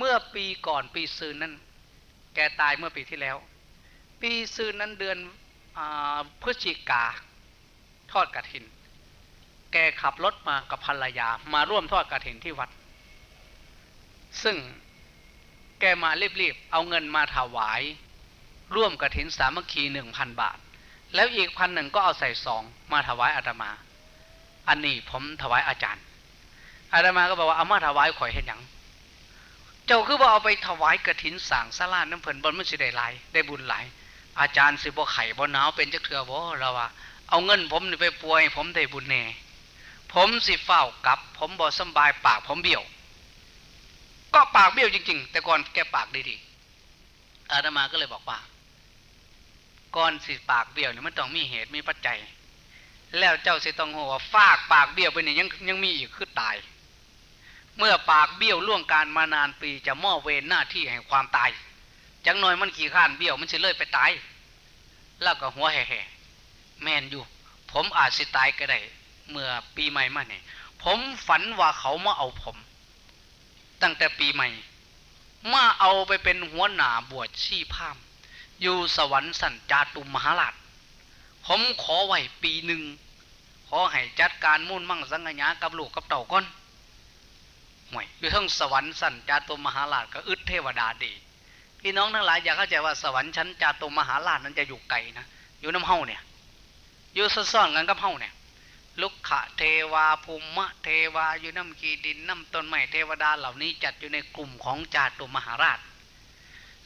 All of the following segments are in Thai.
เมื่อปีก่อนปีซืนนั้นแกตายเมื่อปีที่แล้วปีซืนนั้นเดือนพฤศจิกาทอดกฐินแกขับรถมากับภรรยามาร่วมทอดกฐินที่วัดซึ่งแกมารีบๆเอาเงินมาถวายร่วมกฐินสามัคคี 1,000 บาทแล้วอีก1,000ก็เอาใส่ซองมาถวายอาตมาอันนี้ผมถวายอาจารย์อาตมาก็บอกว่าเอามาถวายข่อยเห็นหยังเจ้าคือว่าเอาไปถวายกฐินสร้างศาลาน้ำเพิ่นบ่มันสิได้หลายได้บุญหลายอาจารย์สิบ่ไข้บ่หนาวเป็นจักเทื่อบ่เราว่าเอาเงินผมนี่ไปป่วยผมได้บุญแน่ผมสิเฝ้ากลับผมบ่สบายปากผมเบี้ยวก็ปากเบี้ยวจริงๆแต่ก่อนแกปากดีๆอาตมาก็เลยบอกว่าก่อนสิปากเบี้ยวนี่มันต้องมีเหตุมีปัจจัยแล้วเจ้าสิต้องรู้ว่าฟากปากเบี้ยวไปนี่ยังมีอีกคือตายเมื่อปากเบี้ยวล่วงการมานานปีจะมอบเวรหน้าที่แห่งความตายจังหน่อยมันขี้ข้านเบี้ยวมันสิเลยไปตายแล้วก็หัวแห่ๆแม่นอยู่ผมอาจสิตายก็ได้เมื่อปีใหม่มาเนี่ยผมฝันว่าเขามาเอาผมตั้งแต่ปีใหม่มาเอาไปเป็นหัวหน้าบวชชีพราหมณ์อยู่สวรรค์สันจาตุมมหาราชผมขอไว้ปีหนึ่งขอให้จัดการมุ่นมั่งสังกัญญากับลูกกับเต่าก่อนห่วยอยู่ทั้งสวรรค์สันจาตุมมหาราชก็อึดเทวดาดีพี่น้องทั้งหลายอยากเข้าใจว่าสวรรค์ชั้นจาตุมมหาราชนั้นจะอยู่ไกลนะอยู่น้ำเฮาเนี่ยอยู่ซ่อนๆกันกับเฮาเนี่ยลุกขะเทวาภูมะเทวาอยู่น้ำกีดินน้ำต้นไม้เทวดาเหล่านี้จัดอยู่ในกลุ่มของจาตุมหาราช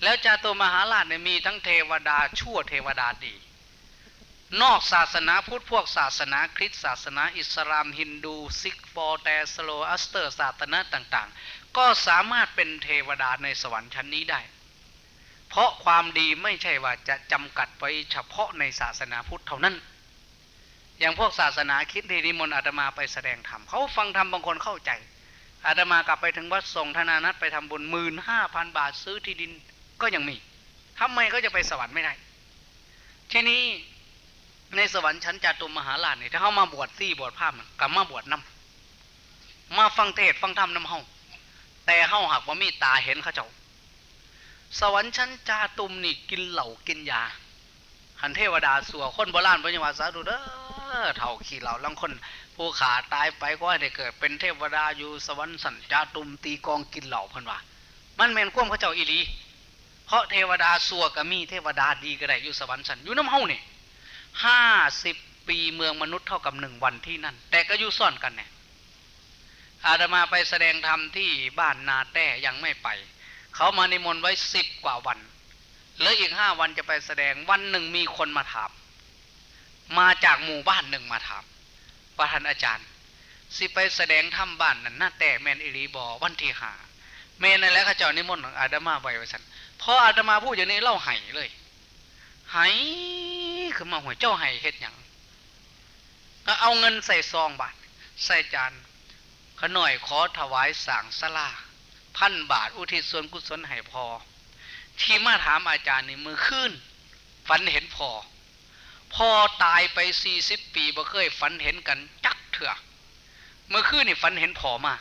แล้วจาตุมหาราชเนี่ยมีทั้งเทวดาชั่วเทวดาดีนอกศาสนาพุทธพวกศาสนาคริสต์ศาสนาอิสลามฮินดูซิกฟอร์แตสโลอัสเตอร์ศาสนาต่างๆก็สามารถเป็นเทวดาในสวรรค์ชั้นนี้ได้เพราะความดีไม่ใช่ว่าจะจำกัดไว้เฉพาะในศาสนาพุทธเท่านั้นอย่างพวกศาสนาคริสต์ที่นิมนต์อาตมาไปแสดงธรรมเขาฟังธรรมบางคนเข้าใจอาตมากลับไปถึงวัดส่งธนานัตไปทำบุญ 15,000 บาทซื้อที่ดินก็ยังมีทำไมเขาจะไปสวรรค์ไม่ได้ทีนี้ในสวรรค์ชั้นจาตุมหาราชเนี่ยถ้าเขามาบวชซี่บวชพราหมณ์กลับมาบวชนำมาฟังเทศฟังธรรมนำเฮาแต่เฮาหักว่ามีตาเห็นเขาเจ้าสวรรค์ชั้นจาตุมนี่กินเหล้ากินยาหันเทวดาสัวคนโบราณพระยาสาธุเด้อเท่าขี้เหล้าลังคนผู้ขาตายไปก็ให้ได้เกิดเป็นเทวดาอยู่สวรรค์ชั้นจาตุมตีกองกินเหล้าเพิ่นว่ามันแม่นความเขาเจ้าอีหลีเพราะเทวดาสัวก็มีเทวดาดีก็ได้อยู่สวรรค์ชั้นอยู่น้ำเฮานี่50 ปีเมืองมนุษย์เท่ากับ1 วันที่นั่นแต่ก็อยู่ซ่อนกันเนี่ยอาตมาไปแสดงธรรมที่บ้านนาแต้ยังไม่ไปเขามานิมนต์ไว้10 กว่าวันแล้วอีก5 วันจะไปแสดงวันหนึ่งมีคนมาถามมาจากหมู่บ้านหนึ่งมาถามว่าท่านอาจารย์สิไปแสดงธรรมบ้านนั้นน่าแต่แมนอิริบอวันที่5แม่นั่นแหละข้าเจ้านิมนต์อาตมาไว้ว่าซั่นพออาตมาพูดอย่างนี้เล่าไห้เลยไห้คือมาหัวเจ้าไห้เฮ็ดหยังก็เอาเงินใส่ซองบาทใส่จานขน่อยขอถวายสร้างศาลา1,000 บาทอุทิศส่วนกุศลให้พ่อที่มาถามอาจารย์นี่มือขึ้นฝันเห็นพ่อตายไป40 ปีบ่เคยฝันเห็นกันจักเถื่อเมื่อคืนนี่ฝันเห็นพ่อมา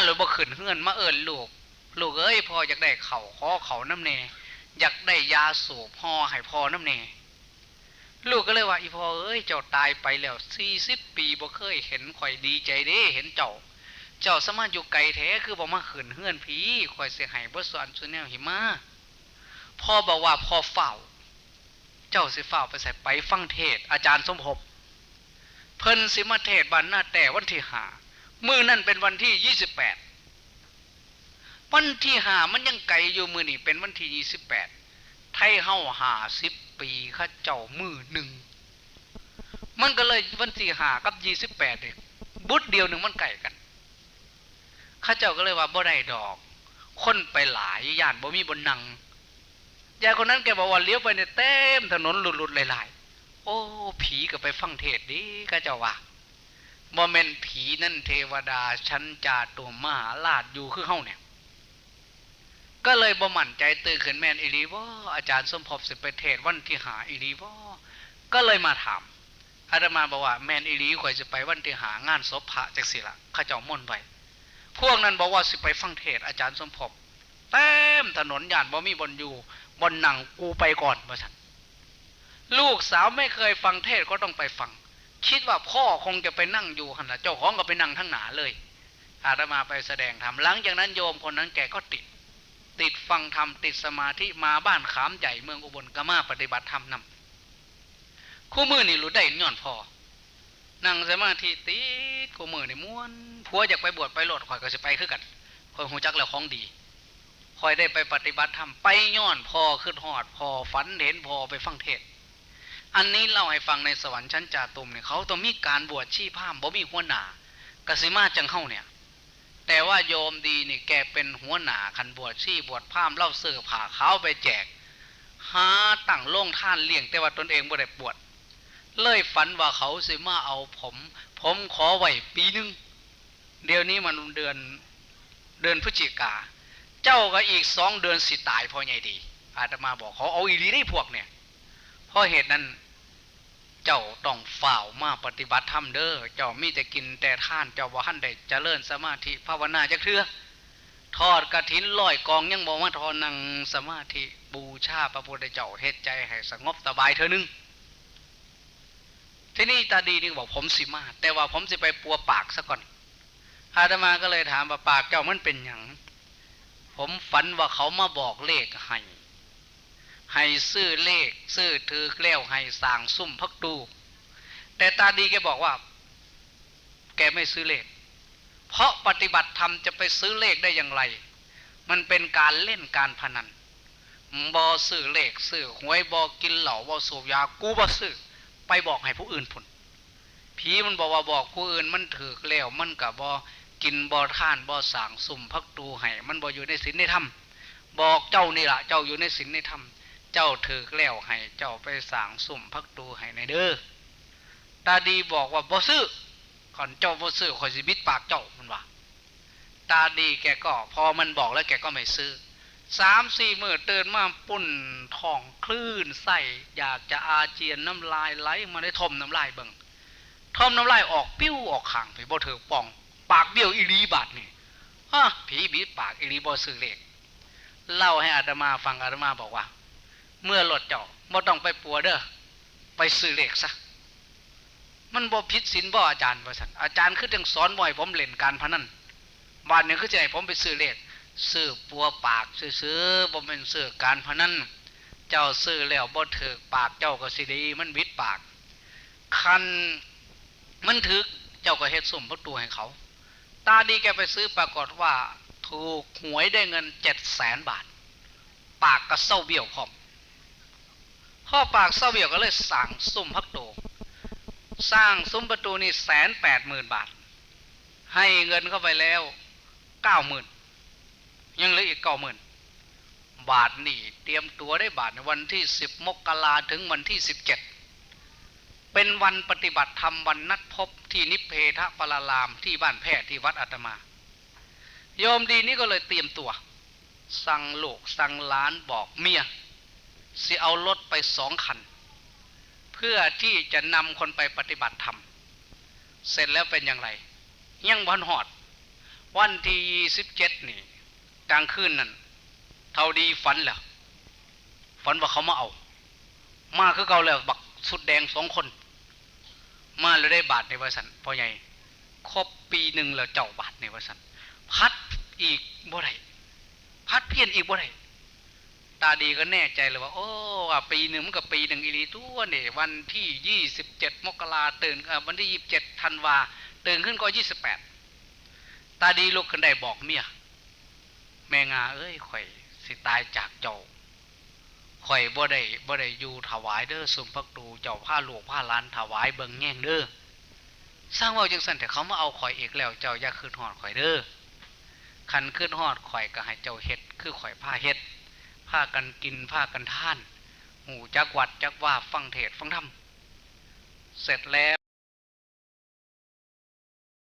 เลยบ่ขึ้นเฮือนมาเอิ้นลูกเอ้ยพ่ออยากได้ข้าวขอข้าวน้ำแน่อยากได้ยาสูบห่อให้พ่อน้ำแน่ลูกก็เลยว่าอีพ่อเอ้ยเจ้าตายไปแล้ว40 ปีบ่เคยเห็นข่อยดีใจเด้เห็นเจ้าสามารถอยู่ไกลแท้คือบ่มาขึ้นเฮือนพี่ข่อยสิให้บ่สอนซุแนวหิมาพ่อบอกว่าพ่อเฝ้าเจ้าสิเฝ้าไปใส่ไปฟังเทศอาจารย์สมภพเพิ่นสิมาเทศบ้านหน้าแต่วันที่5มื้อนั่นเป็นวันที่28วันที่5มันยังไกลอยู่มื้อนี้เป็นวันที่28ไทยเฮา50 ปีข้าเจ้ามื้อหนึ่งมันก็เลยวันที่5กับ28นี่บุดเดียวนึงมันใกล้กันข้าเจ้าก็เลยว่าบ่ได้ดอกคนไปหลายย่านบ่มีบนนั่งยายคนนั้นแกบอกว่าเลี้ยวไปเนี่ยเต็มถนนหลุดๆหลายๆโอ้ผีก็ไปฟังเทศดิข้าเจ้าว่าบ่แม่นผีนั่นเทวดาชั้นจาตุมหาราชอยู่คือเฮาเนี่ยก็เลยบ่มั่นใจตื่นขึ้นแม่นอีหลีบ่อาจารย์สมภพสิไปเทศวันที่5อีหลีบ่ก็เลยมาถามอาตมาบอกว่าแม่นอีหลีข่อยสิไปวันที่5งานศพพระจังซี่ล่ะข้าเจ้าม่นไว้ พวกนั้นบอกว่าสิไปฟังเทศอาจารย์สมภพเต็มถนนย่านบ่มีบนอยู่บนนั่งกูไปก่อนว่าซั่นลูกสาวไม่เคยฟังเทศก็ต้องไปฟังคิดว่าพ่อคงจะไปนั่งอยู่หั่นล่ะเจ้าของก็ไปนั่งทั้งหนาเลยอาตมาไปแสดงธรรมหลังจากนั้นโยมคนนั้นแกก็ติดฟังธรรมติดสมาธิมาบ้านขามใหญ่เมืองอุบลก็มาปฏิบัติธรรมนำคู่มือนี่รู้ได้ย้อนพ่อนั่งสมาธิติดคู่มือนี่ม้วนผัวอยากไปบวชไปโลดข่อยก็สิไปคือกันข่อยฮู้จักแล้วของดีข่อยได้ไปปฏิบัติธรรมไปย้อนพ่อขึ้นฮอดพ่อฝันเห็นพ่อไปฟังเทศอันนี้เล่าให้ฟังในสวรรค์ชั้นจาตุมเนี่ยเขาต้องมีการบวชชีพราหมณ์บ่มีหัวหน้ากสิมาจังเฮาเนี่ยแต่ว่าโยมดีนี่แกเป็นหัวหน้าคันบวชชีบวชพราหมณ์เล่าเสื้อผ้าขาวไปแจกหาตั้งโรงท่านเลี้ยงแต่ว่าตนเองบ่ได้บวชเลยฝันว่าเขาสิมาเอาผมขอไว้ปีนึงเดี๋ยวนี้มันเดือนพฤศจิกาเจ้าก็อีก2 เดือนสิตายพอใหญ่ดีอาตมาบอกเขาเอาอีหลีได้พวกเนี่ยเพราะเหตุนั้นเจ้าต้องฝ่าวมาปฏิบัติธรรมเด้อเจ้ามีแต่กินแต่ท่านเจ้าบ่ทันได้เจริญสมาธิภาวนาจักเทื่อทอดกฐินร้อยกองยังบ่มาทอนั่งสมาธิบูชาพระพุทธเจ้าเฮ็ดใจให้สงบสบายเทื่อนึงที่นี่ตาดีนี่บอกผมสิมาแต่ว่าผมสิไปปัวปากซะก่อนอาตมาก็เลยถามว่าปากเจ้ามันเป็นหยังผมฝันว่าเขามาบอกเลขให้ซื้อเลขซื้อถือแล้วให้สร้างซุ่มพักดูแต่ตาดีแกบอกว่าแกไม่ซื้อเลขเพราะปฏิบัติธรรมจะไปซื้อเลขได้อย่างไรมันเป็นการเล่นการพนันบ่ซื้อเลขซื้อหวยบ่กินเหล้าบ่สูบยากูบ่ซื้อไปบอกให้ผู้อื่นพุ่นผีมันบอกว่าบอกผู้อื่นมันถือแล้วมันก็บ่กินบ่ทานบ่สร้างซุ่มพักดูให้มันบ่อยู่ในศีลในธรรมบอกเจ้านี่ล่ะเจ้าอยู่ในศีลในธรรมเจ้าถือแล้วให้เจ้าไปสร้างสุ่มพักตูให้ในเด้อตาดีบอกว่าบ่ซื้อก่อนเจ้าบ่ซื้อข่อยสิบิดปากเจ้ามันว่าตาดีแกก็พอมันบอกแล้วแกก็ไม่ซื้อ3-4 มื้อตื่นมาปุ่นท้องคลื่นไส้อยากจะอาเจียนน้ำลายไหลมาได้ทมน้ำลายเบิ่งทมน้ำลายออกปิ้วออกข้างไปบ่ถือป่องปากเบี้ยวอีหลีบาดนี่ผีบิดปากอีหลีบ่ซื้อเลขเล่าให้อาตมาฟังอาตมาบอกว่าเมื่อหลดเจ้าบ่ต้องไปปัวเด้อไปซื้อเลขซะมันบ่ผิดศีลบ่อาจารย์ว่าซั่นอาจารย์คือจังสอนบ่ให้ผมเล่นการพนันบ้านนี้คือจะให้ผมไปซื้อเลขซื้อปัวปากซื้อบ่แม่นซื้อการพนันเจ้าซื้อแล้วบ่ถูกปากเจ้าก็สิดีมันบิดปากคันมันถูกเจ้าก็เฮ็ดสุ่มประตูให้เขาตาดีแกไปซื้อปรากฏว่าถูกหวยได้เงิน 700,000 บาทปากก็เศร้าเบี้ยวพร้อมพ่อปากเศร้าเบี้ยวก็เลยสั่งซุ่มพักโตสร้างซุ้มประตูนี่180,000 บาทให้เงินเข้าไปแล้ว 90,000 ยังเหลืออีก 90,000 บาทนี่เตรียมตัวได้บาทในวันที่10 มกราถึงวันที่17เป็นวันปฏิบัติธรรมวันนัดพบที่นิพเพทปรารามที่บ้านแพทย์ที่วัดอาตมาโยมดีนี่ก็เลยเตรียมตัวสั่งลูกสั่งหลานบอกเมียสิเอารถไป2 คันเพื่อที่จะนำคนไปปฏิบัติธรรมเสร็จแล้วเป็นอย่างไรยังวันหอดวันที่27นี่กลางคืนนั่นเท่าดีฝันแล้วฝันว่าเขามาเอามาคือเก่าแล้วบักสุดแดง2 คนมาแล้วได้บาทในวสันพ่อใหญ่ครบปีหนึ่งแล้วเจ้าบาทในวสันพัดอีกบ่ได้พัดเพี้ยนอีกบ่ได้ตาดีก็แน่ใจเลยว่าโอ้ปีหนึ่งมันก็ปีหนึ่งอีหลีตัวเนี่ยวันที่27 มกราตื่นวันที่27 ธันวาตื่นขึ้นก็28ตาดีลุกขึ้นได้บอกเมียแม่งาเอ้ยข่อยสิตายจากเจ้าข่อยบ่ได้อยู่ถวายเด้อสุมพักดูเจ้าผ้าหลวงผ้าล้านถวายเบิ่งแง่งเด้อสร้างว่าจังซั่นแต่เขามาเอาข่อยอีกแล้วเจ้าอย่าขึ้นฮอดข่อยเด้อคันขึ้นฮอดข่อยก็ให้เจ้าเฮ็ดคือข่อยผ้าเฮ็ดผ้ากันกินผ้ากันท่านหูจักวัดจักว่าฟังเทศน์ฟังธรรมเสร็จแล้ว